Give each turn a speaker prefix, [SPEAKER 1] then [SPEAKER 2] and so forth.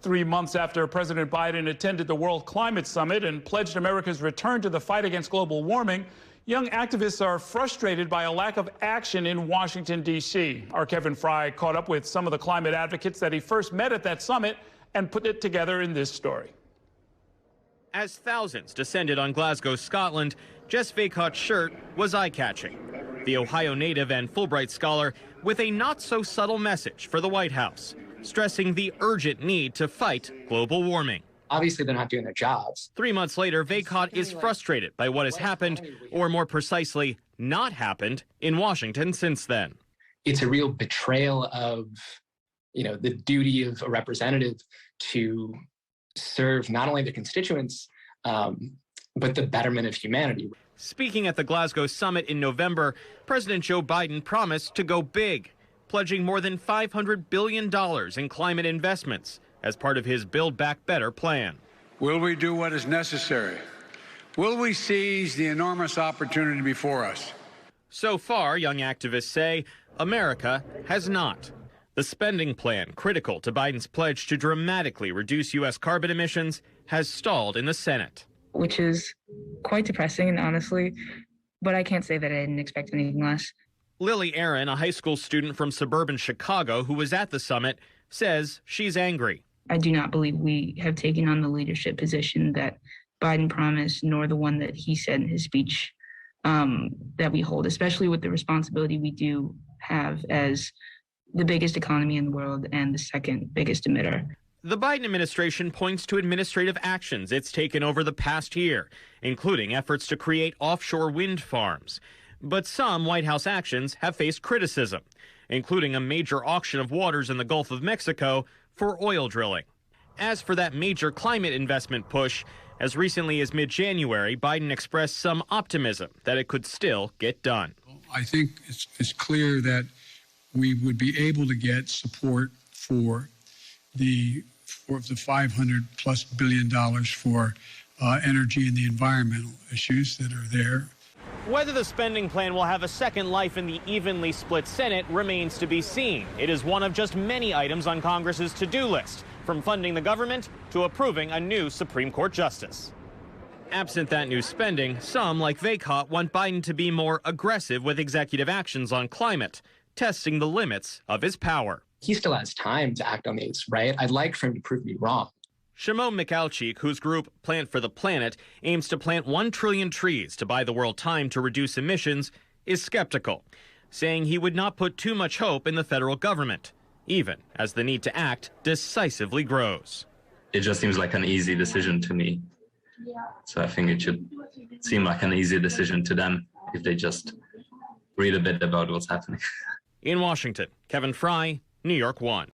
[SPEAKER 1] 3 months after President Biden attended the World Climate Summit and pledged America's return to the fight against global warming, young activists are frustrated by a lack of action in Washington, D.C. Our Kevin Frey caught up with some of the climate advocates that he first met at that summit and put it together in this story.
[SPEAKER 2] As thousands descended on Glasgow, Scotland, Jess Vacot's shirt was eye-catching. The Ohio native and Fulbright scholar with a not-so-subtle message for the White House, stressing the urgent need to fight global warming.
[SPEAKER 3] Obviously, they're not doing their jobs.
[SPEAKER 2] 3 months later, Vacot is frustrated by what has happened, or more precisely, not happened, in Washington since then.
[SPEAKER 3] It's a real betrayal of, the duty of a representative to serve not only the constituents, but the betterment of humanity.
[SPEAKER 2] Speaking at the Glasgow summit in November, President Joe Biden promised to go big, pledging more than $500 billion in climate investments as part of his Build Back Better plan.
[SPEAKER 4] Will we do what is necessary? Will we seize the enormous opportunity before us?
[SPEAKER 2] So far, young activists say, America has not. The spending plan, critical to Biden's pledge to dramatically reduce U.S. carbon emissions, has stalled in the Senate.
[SPEAKER 5] Which is quite depressing, honestly, but I can't say that I didn't expect anything less.
[SPEAKER 2] Lily Aaron, a high school student from suburban Chicago who was at the summit, says she's angry.
[SPEAKER 5] I do not believe we have taken on the leadership position that Biden promised, nor the one that he said in his speech that we hold, especially with the responsibility we do have as the biggest economy in the world and the second biggest emitter.
[SPEAKER 2] The Biden administration points to administrative actions it's taken over the past year, including efforts to create offshore wind farms. But some White House actions have faced criticism, including a major auction of waters in the Gulf of Mexico for oil drilling. As for that major climate investment push, as recently as mid-January, Biden expressed some optimism that it could still get done.
[SPEAKER 4] I think it's clear that we would be able to get support for the $500+ billion for energy and the environmental issues that are there.
[SPEAKER 2] Whether the spending plan will have a second life in the evenly split Senate remains to be seen. It is one of just many items on Congress's to-do list, from funding the government to approving a new Supreme Court justice. Absent that new spending, some, like Vacot, want Biden to be more aggressive with executive actions on climate, testing the limits of his power.
[SPEAKER 3] He still has time to act on these, right? I'd like for him to prove me wrong.
[SPEAKER 2] Shimon Michalczyk, whose group Plant for the Planet aims to plant 1 trillion trees to buy the world time to reduce emissions, is skeptical, saying he would not put too much hope in the federal government, even as the need to act decisively grows.
[SPEAKER 6] It just seems like an easy decision to me. So I think it should seem like an easy decision to them if they just read a bit about what's happening.
[SPEAKER 2] In Washington, Kevin Frey, New York 1.